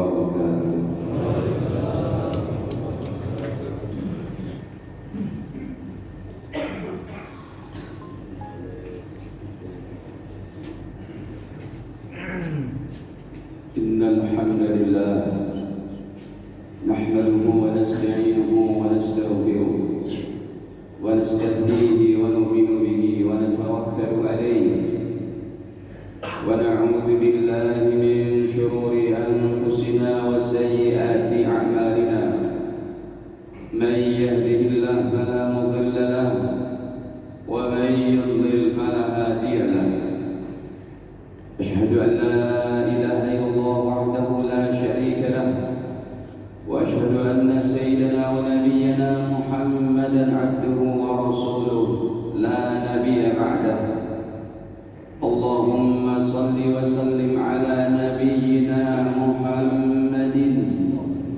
wabarakatuh. Innal hamdalillah nahmaduhu wa nasta'inuhu wa nastaghfiruh wa nastahdihi wa nu'minu bihi wa natawakkalu alayhi wa na'udzu billahi min shururi anfusina wa sayyiati a'malina man yahdihillahu fala mudilla lahu wa man yudlil fala hadiya lahu. Asyhadu an la ilaha illallah wahdahu la syarika lahu wa asyhadu anna sayyidana wa nabiyyana Muhammadan abduhu wa rasuluhu la nabiyya ba'dahu. Allahumma salli wa sallim ala nabiyyina Muhammadin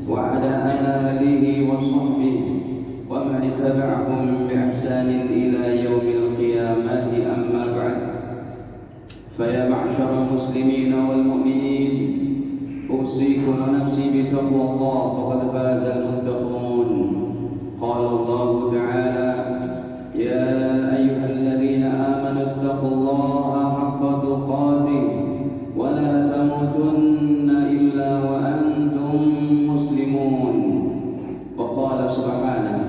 wa ala alihi wa sahbihi wa man ittaba'ahum bi ihsanin ila yaumil qiyamati, amma ba'd. Faya ma'syarul muslimin wal mu'minin, usikum wa nafsi bi taqwallah faqad fazal muttaqun. Qala Allah ta'ala, ya ayyuhalladzina amanu ittaqullaha haqqa tuqatih wa la tamutunna illa wa antum muslimun. Wa qala subhanahu,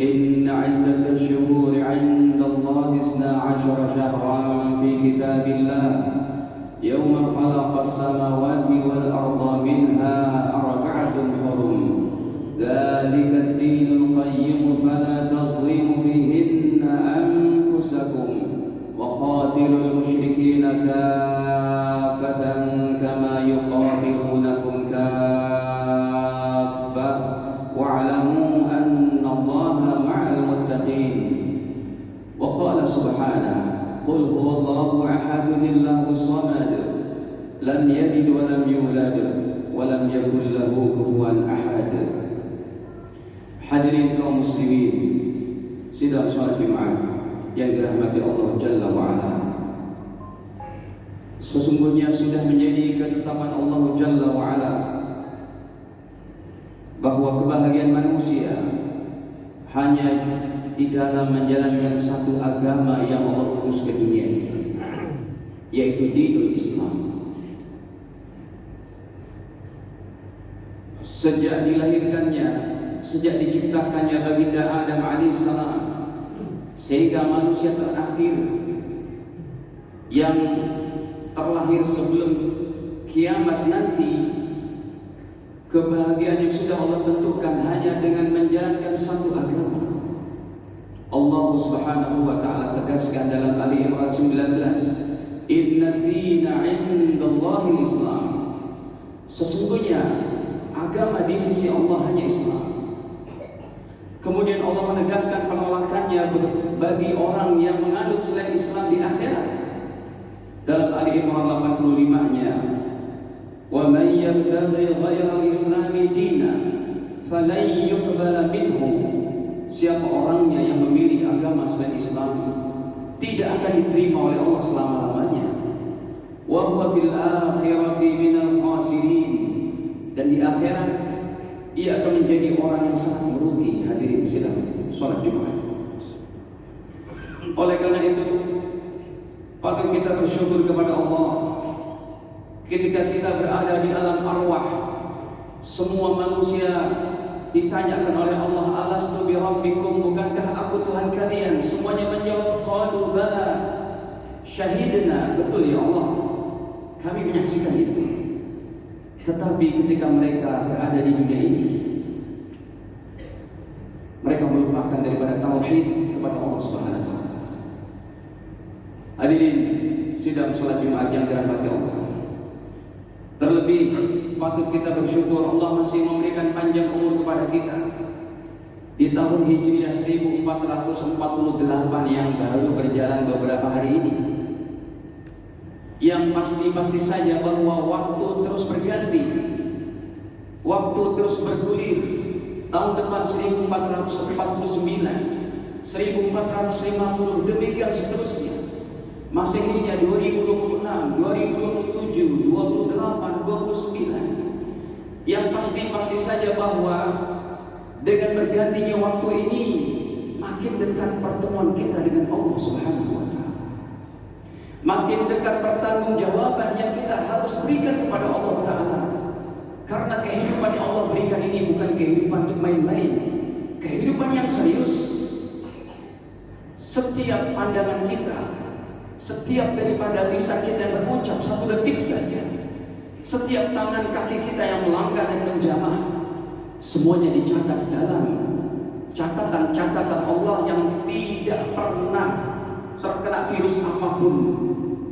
inna 'iddatash shuhuri 'inda Allahi 12 syahran fi kitabillah yawma khalaqas samawati wal arda minha arba'atun hurum. Dzalika ad-dinul qayyim fala tadhlimu fihinna anfusakum wa qatilul musyrikina kaffatan kama yuqatilunakum kaffah wa'lamu anna Allaha ma'al muttaqin. Wa qala subhanahu, qul huwallahu ahadun Allahus samad lam yalid wa lam yulad wa lam yakul lahu kufuwan ahad. Hadirin kaum muslimin sidang salat Jumat yang dirahmati Allah Jalla wa Ala, sesungguhnya sudah menjadi ketetapan Allah Jalla wa Ala bahwa kebahagiaan manusia hanya di dalam menjalankan satu agama yang Allah utus ke dunia ini, yaitu dinul Islam. Sejak dilahirkannya, sejak diciptakannya baginda Adam alaihissalam sehingga manusia terakhir yang terlahir sebelum kiamat nanti, kebahagiaan yang sudah Allah tentukan hanya dengan menjalankan satu agama. Allah Subhanahu wa taala tegaskan dalam Ali Imran 19, inna dina 'indallahi Islam. Sesungguhnya agama di sisi Allah hanya Islam. Kemudian Allah menegaskan penolakannya bagi orang yang menganut selain Islam di akhirat. Dalam Ali Imran 85-nya, wa man yabtaghi ghayra al-islami dinan falan yuqbala minhu. Siapa orangnya yang memilih agama selain Islam tidak akan diterima oleh Allah selama-lamanya. Wa huwa fil akhirati minal khasirin. Dan di akhirat ia akan menjadi orang yang sangat merugi. Hadirin sidang salat Jumat. Oleh karena itu patut kita bersyukur kepada Allah ketika kita berada di alam arwah. Semua manusia ditanyakan oleh Allah, alastu bi rabbikum, bukankah aku Tuhan kalian? Semuanya menjawab, qalu bala syahidna, betul ya Allah, kami menyaksikan itu. Tetapi ketika mereka berada di dunia ini, mereka melupakan daripada tauhid kepada Allah Subhanahu wa taala. Hadirin sidang salat Jumat yang dirahmati Allah. Terlebih patut kita bersyukur Allah masih memberikan panjang umur kepada kita di tahun Hijriah 1448 yang baru berjalan beberapa hari ini. Yang pasti saja bahwa waktu terus berganti, waktu terus bergulir. Tahun depan 1449, 1450, demikian seterusnya. Masehinya 2026, 2027, 28, 29. Yang pasti saja bahwa dengan bergantinya waktu ini makin dekat pertemuan kita dengan Allah Subhanahu wa taala. Makin dekat pertanggungjawaban yang kita harus berikan kepada Allah taala. Karena kehidupan yang Allah berikan ini bukan kehidupan untuk main-main, kehidupan yang serius. Setiap pandangan kita, setiap daripada lisan kita yang berucap satu detik saja, setiap tangan kaki kita yang melanggar dan menjamah, semuanya dicatat dalam catatan-catatan Allah yang tidak pernah terkena virus apapun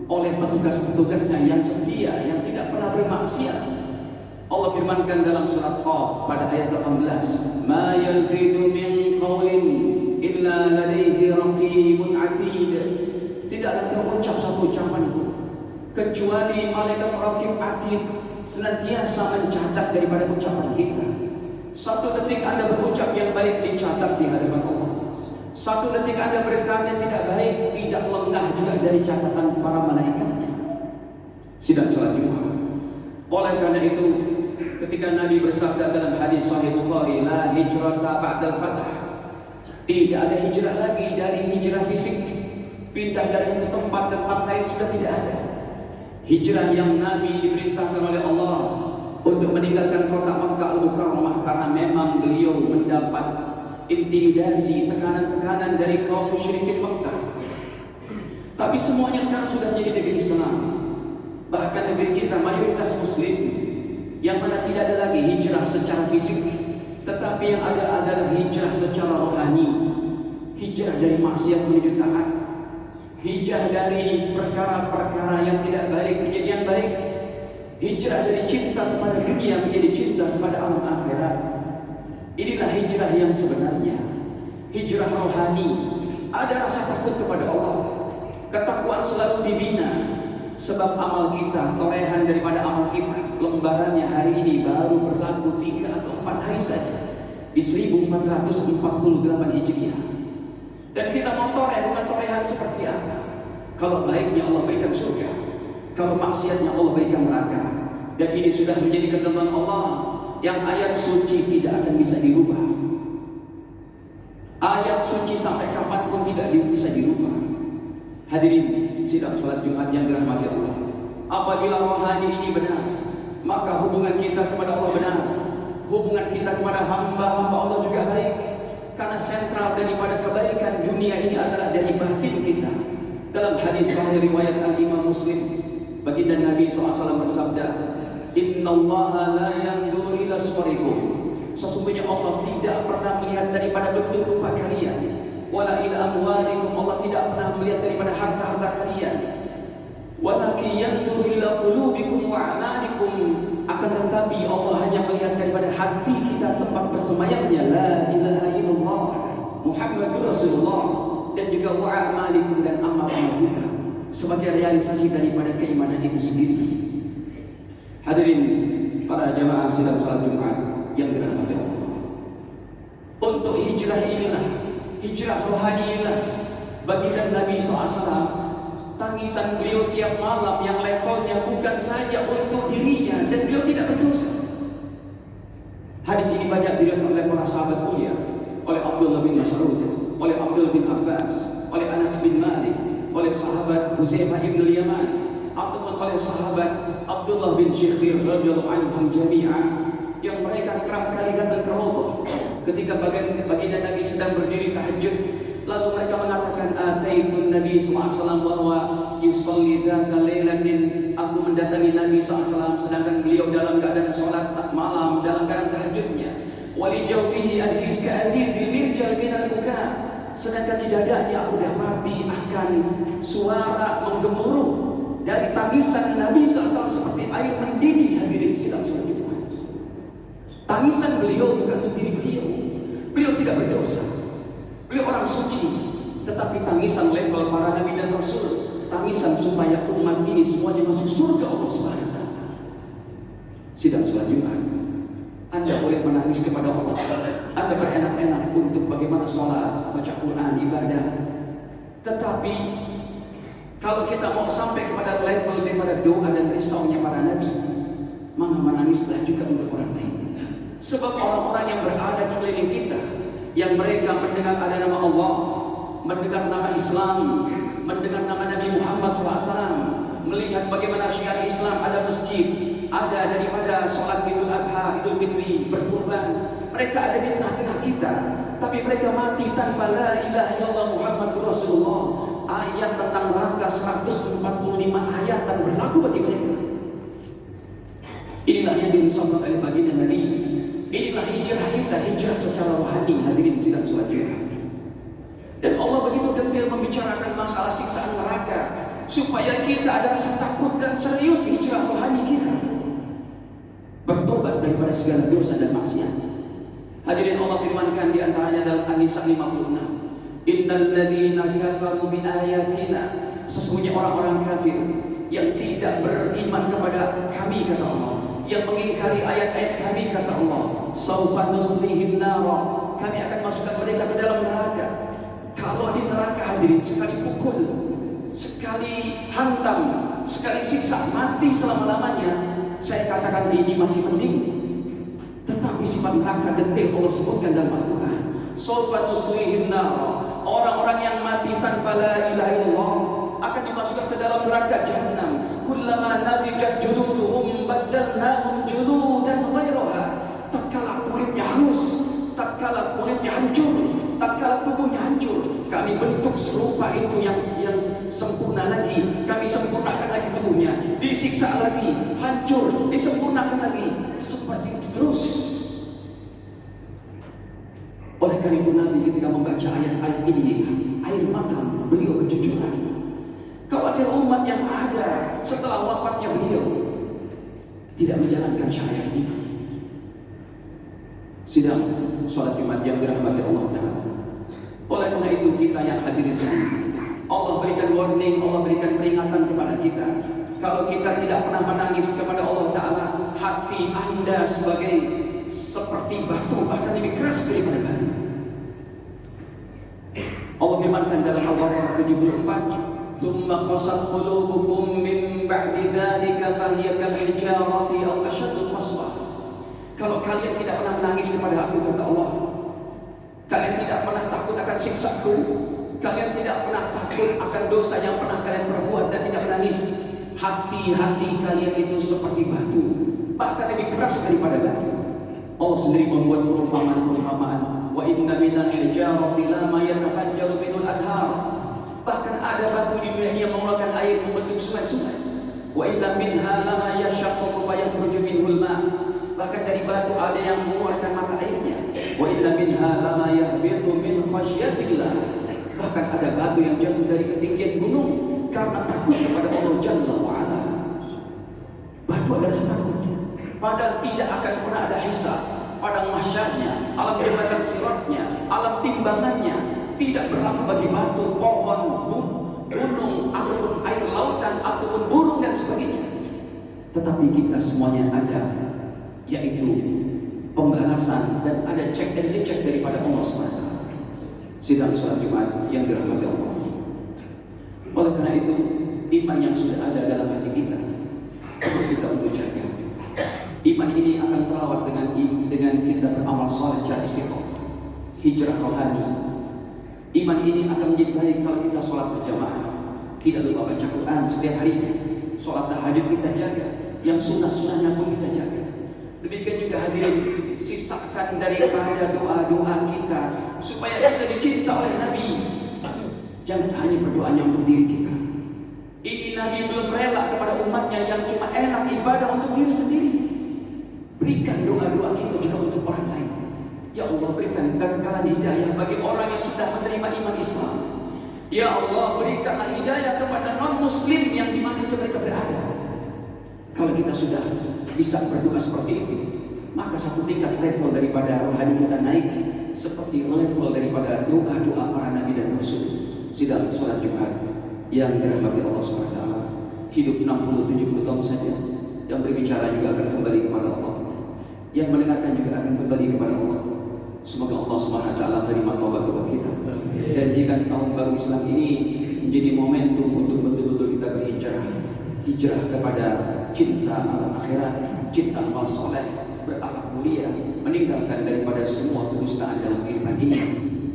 oleh petugas-petugasnya yang setia, yang tidak pernah bermaksiat. Allah firmankan dalam surat Qaf pada ayat 18, "Ma yalfidu min qawlin illa ladaihi raqibun atid." Tidaklah terucap satu ucapan pun kecuali malaikat raqib atid senantiasa mencatat daripada ucapan kita. Satu detik Anda berucap yang baik dicatat di hadapan Allah. Satu detik Anda berkata yang tidak baik tidak lengah juga dari catatan para malaikatnya. Sidang salat Jumat. Oleh karena itu, ketika Nabi bersabda dalam hadis Sahih Bukhari, "La hijrata ba'dal fath." Tidak ada hijrah lagi dari hijrah fisik, pindah dari satu tempat ke tempat lain sudah tidak ada. Hijrah yang Nabi diperintahkan oleh Allah untuk meninggalkan kota Makkah Al-Mukarramah karena memang beliau mendapat intimidasi, tekanan-tekanan dari kaum musyrikin Makkah. Tapi semuanya sekarang sudah menjadi negeri Islam. Bahkan negeri kita mayoritas Muslim, yang mana tidak ada lagi hijrah secara fisik, tetapi yang ada adalah hijrah secara rohani. Hijrah dari maksiat menuju taat, hijrah dari perkara-perkara yang tidak baik menjadi yang baik, hijrah dari cinta kepada dunia menjadi cinta kepada alam akhirat. Inilah hijrah yang sebenarnya, hijrah rohani. Ada rasa takut kepada Allah, ketakwaan selalu dibina. Sebab amal kita, torehan daripada amal kita, lembarannya hari ini baru berlaku 3 atau 4 hari saja di 1448 Hijriah. Dan kita mau toreh dengan torehan seperti apa? Kalau baiknya Allah berikan surga, kalau maksiatnya Allah berikan neraka. Dan ini sudah menjadi ketentuan Allah yang ayat suci tidak akan bisa dirubah. Ayat suci sampai kapanpun tidak bisa dirubah. Hadirin sidang salat Jumat yang dirahmati Allah, apabila rohani ini benar, maka hubungan kita kepada Allah benar, hubungan kita kepada hamba-hamba Allah juga baik. Karena sentral daripada kebaikan dunia ini adalah dari batin kita. Dalam hadis sahih riwayat Al-Imam Muslim, baginda Nabi SAW bersabda, "Innallaha la yanzuru ila suwarikum." Sesungguhnya Allah tidak pernah melihat daripada bentuk rupa kalian. Wala ila amwalikum, Allah tidak pernah melihat daripada harta-harta kalian. Walakin yanzuru ila qulubikum wa a'malikum, akan tetapi Allah hanya melihat daripada hati kita, tempat bersemayamnya la ilaha illallah Muhammadur Rasulullah, dan juga wa a'malikum, dan amal-amal kita sebagai realisasi daripada keimanan itu sendiri. Hadirin para jamaah sidang salat Jumat yang dirahmati Allah, untuk hijrah inilah, hijrah rohani inilah, baginda Nabi SAW, tangisan beliau tiap malam yang levelnya bukan saja untuk dirinya, dan beliau tidak berdosa. Hadis ini banyak diriwayatkan oleh para sahabat mulia, oleh Abdullah bin Mas'ud, oleh Abdullah bin Abbas, oleh Anas bin Malik, oleh sahabat Huzaifah bin Yaman, ataupun oleh sahabat Abdullah bin Syikhir radhiyallahu anhum jami'an, yang mereka kerap kali datang ke Raudhah ketika baginda Nabi sedang berdiri tahajud, lalu mereka mengatakan, "Ataitun Nabi SAW bahwa yusalli dzata lailatin." Aku mendatangi Nabi SAW sedangkan beliau dalam keadaan sholat malam, dalam keadaan tahajudnya. Wali jawfihi aziz ka azizil mirjal minal buka. Sedangkan di dadanya aku dapati akan suara menggemuruh dari tangisan Nabi SAW seperti air mendidih. Hadirin sidang salat Jumat, tangisan beliau bukan untuk diri beliau. Beliau tidak berdosa, beliau orang suci, tetapi tangisan level para nabi dan rasul, tangisan supaya umat ini semuanya masuk surga Allah Subhanahu wa taala. Sidang salat Jumat, Anda boleh menangis kepada Allah, Anda berenak-enak untuk bagaimana sholat, baca Quran, ibadah. Tetapi kalau kita mau sampai kepada level daripada doa dan risaunya para nabi, maka menangislah juga untuk orang lain. Sebab orang-orang yang berada sekeliling kita, yang mereka mendengar ada nama Allah, mendengar nama Islam, mendengar nama Nabi Muhammad SAW, melihat bagaimana syiar Islam, ada masjid, ada daripada sholat Idul Adha, Idul Fitri, berkurban, mereka ada di tengah-tengah kita, tapi mereka mati tanpa la ilaha illallah Muhammadur Rasulullah. Ayat tentang neraka 145 ayat dan berlaku bagi mereka. Inilah yang dirusakan oleh baginda Nabi. Inilah hijrah kita, hijrah secara rohani, hadirin sidang salat Jumat. Dan Allah begitu detail membicarakan masalah siksaan neraka supaya kita ada rasa takut dan serius hijrah rohani kita, bertobat daripada segala dosa dan maksiat. Hadirin, Allah firmankan di antaranya dalam An-Nisa 56, Innal ladzina kafaru bi ayatina, sesungguhnya orang-orang kafir yang tidak beriman kepada kami, kata Allah, yang mengingkari ayat-ayat kami, kata Allah, saufa nuslihim nara, kami akan masukkan mereka ke dalam neraka. Kalau di neraka, hadirin, sekali pukul, sekali hantam, sekali siksa, mati selama-lamanya, saya katakan ini masih mending. Tetapi sifat neraka detail Allah sebutkan dalam Al-Quran. Saufa nuslihim nara, orang-orang yang mati tanpa la ilaha illallah akan dimasukkan ke dalam neraka Jahannam. Kullama nadijat juluduhum baddalnahum juludan ghairaha, tatkala kulitnya hangus, tatkala kulitnya hancur, tatkala tubuhnya hancur, kami bentuk serupa itu yang sempurna lagi, kami sempurnakan lagi tubuhnya, disiksa lagi, hancur, disempurnakan lagi, seperti itu terus. Oleh karena itu Nabi ketika membaca ayat-ayat ini, air mata beliau bercucuran. Khawatir umat yang ada setelah wafatnya beliau tidak menjalankan syariat ini. Sidang sholat Jumat yang dirahmati Allah Ta'ala. Oleh karena itu kita yang hadir di sini, Allah berikan warning, Allah berikan peringatan kepada kita. Kalau kita tidak pernah menangis kepada Allah Ta'ala, hati Anda seperti batu, bahkan lebih keras daripada batu. Allah firmankan dalam Al-Baqarah 74, "Tsumma qasat qulubukum min ba'di dzalika fahiya kal hijarati aw ashaddu qaswa." Kalau kalian tidak pernah menangis kepada aku, kata Allah, kalian tidak pernah takut akan siksaku, kalian tidak pernah takut akan dosa yang pernah kalian perbuat dan tidak menangis, hati-hati kalian itu seperti batu, bahkan lebih keras daripada batu. Allah sendiri membuat perumpamaan, wa inna minal hijarati lama yatafajjaru minul anhar, bahkan ada batu di dunia yang mengeluarkan air membentuk sungai-sungai. Wa inna minha lama yashaqqaqu fa yakhruju minhul ma', bahkan dari batu ada yang mengeluarkan mata airnya. Wa inna minha lama yahbitu min khasyatillah, bahkan ada batu yang jatuh dari ketinggian gunung karena takut kepada Allah Jalla wa Ala. Batu ada rasa takut, padahal tidak akan pernah ada hisab, padang mahsyarnya, alam jembatan siratnya, alam timbangannya tidak berlaku bagi batu, pohon, gunung, ataupun air lautan, ataupun burung dan sebagainya. Tetapi kita semuanya ada, yaitu pembalasan dan ada cek dan dicek daripada Allah SWT. Sidang sholat Jumat yang dirahmati Allah. Oleh karena itu, iman yang sudah ada dalam hati kita perlu kita untuk jaga. Iman ini akan terawat dengan kita beramal soleh secara istiqomah, hijrah rohani. Iman ini akan menjadi baik kalau kita sholat berjamaah, tidak lupa baca Quran setiap harinya, sholat tahajud kita jaga, yang sunnah-sunnahnya pun kita jaga. Demikian juga hadirin, sisakan daripada doa-doa kita supaya kita dicinta oleh Nabi. Jangan hanya berdoanya untuk diri kita. Ini Nabi belum rela kepada umatnya yang cuma enak ibadah untuk diri sendiri. Berikan doa-doa kita juga untuk orang lain. Ya Allah, berikan kekekalan hidayah bagi orang yang sudah menerima iman Islam. Ya Allah, berikanlah hidayah kepada non-muslim yang dimana saja mereka berada. Kalau kita sudah bisa berdoa seperti itu, maka satu tingkat level daripada rohani kita naik seperti level daripada doa-doa para nabi dan rasul. Sidang sholat Jumat yang dirahmati Allah SWT, hidup 60-70 tahun saja, yang berbicara juga akan kembali kepada Allah, yang mendengarkan juga akan kembali kepada Allah. Semoga Allah SWT menerima taubat kita, dan jika tahun baru Islam ini menjadi momentum untuk betul-betul kita berhijrah, hijrah kepada cinta alam akhirat, mencipta amal soleh, berakhlak mulia, meninggalkan daripada semua kedustaan dalam kehidupan ini,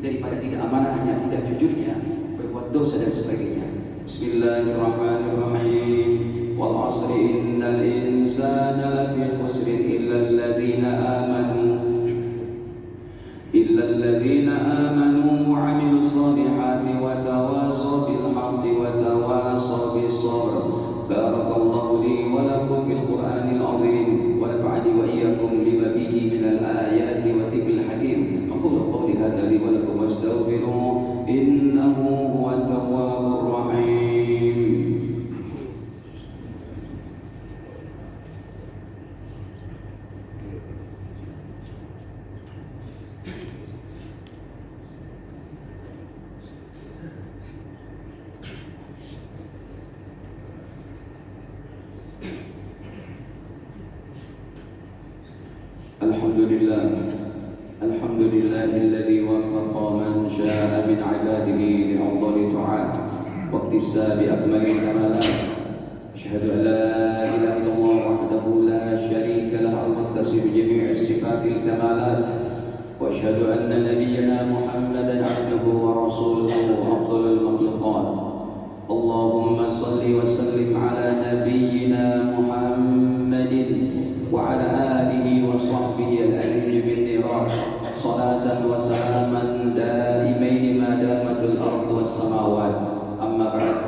daripada tidak amanahnya, tidak jujurnya, berbuat dosa dan sebagainya. Bismillahirrahmanirrahim. Wal 'asri innal insana lafi khusrin illa alladhina amanu wa 'amilus solihati wa tawasaw bil haqqi wa tawasaw bis sabr. Barakallahu li wa lakum fil Qur'anil 'azim wa nafa'ani wa iyyakum bima fihi minal ayati wa dhikril hakim. Aqulu qawli hadha li wa lakum wastaghfiruhu innahu huwat tawwabur rahim. Alhamdulillahilladzi waffaqa man syaa'a min 'ibadihi li afdali ta'at wa iktisabi akmalil kamalat. Asyhadu an la ilaha illallah wahdahu la syarika lahu al-muttasil bi jami'is sifatil kamalat wa asyhadu anna nabiyyana Muhammadan 'abduhu wa rasuluhu afdalul makhluqat. Allahumma shalli wa sallim ala nabiyyina Muhammadin wa ala alihi wa sahbihi al-ahli bin nirat salatan wa salaman daimain ma damatul ardu was samawat. Amma ba'd,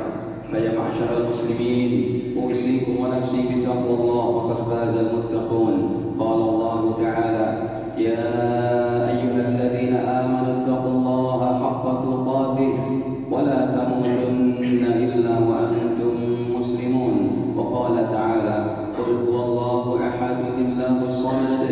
fa ya ma'syaral muslimin, usikum wa nafsi bi taqwallah wa qad fazal muttaqun. Qala Allah ta'ala, ya ayyuhalladzina amanu taqullaha haqqa tuqatih wa la tamutunna illa wa antum muslimun. Wa qala ta'ala, qul huwallahu ahad, Allahus samad,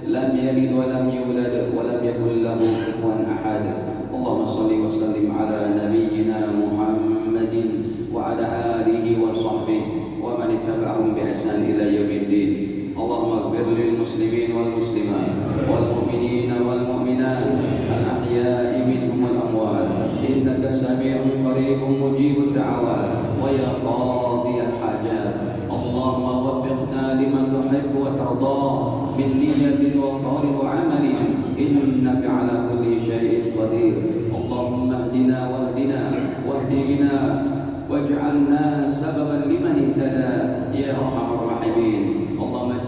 lam yalid wa lam yulad wa lam yakul lahu kufuwan ahad. Allahumma shalli wa sallim ala nabiyyina Muhammadin wa ala alihi wa sahbihi wa man ittaba'ahum bi ihsan ila yaumiddin. Allahumma ighfir lil muslimin wal muslimat wal mu'minina wal mu'minat al ahya'i minhum wal amwat innaka sami'un qaribun mujibud da'awat wa ya qadiyal hajat. Allahumma waffiqna liman tuhibbu wa tarda min niyyatin wa qawlin wa amalin innaka ala kulli syai'in qadir. Allahumma hdina wahdina wahdi bina waj'alna sababan liman ihtada ya arhamar rahimin. Allahumma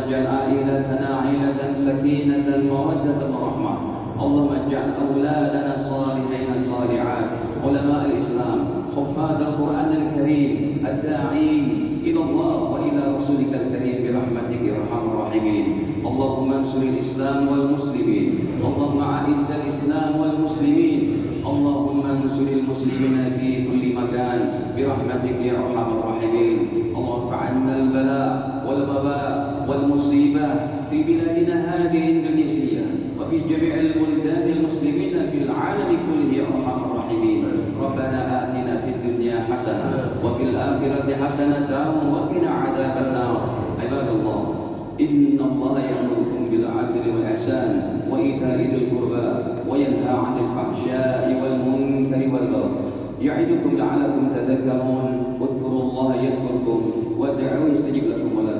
ij'al ailatana ailatan sakinatan mawaddatan wa rahmah. Allahumma ij'al awladana salihin salihat, ulama al-Islam, حفاظ القرآن الكريم الداعين إلى الله وإلى رسولك الكريم برحمتك يا أرحم الراحمين. اللهم انصر الإسلام والمسلمين، اللهم أعز الإسلام والمسلمين، اللهم انصر المسلمين في كل مكان برحمتك يا أرحم الراحمين. اللهم ارفع عنا البلاء والوباء والمصيبة في بلادنا هذه إندونيسيا وفي جميع البلدان المسلمين في العالم كله يا أرحم الراحمين. ربنا آتنا في الدنيا حسنة وفي الآخرة حسنة وقنا عذاب النار. عباد الله، إن الله يأمركم بالعدل والإحسان وإيتاء ذي القربى وينهى عن الفحشاء والمنكر والبغي يعظكم لعلكم تذكرون. اذكروا الله يذكركم وادعوه يستجب لكم ولا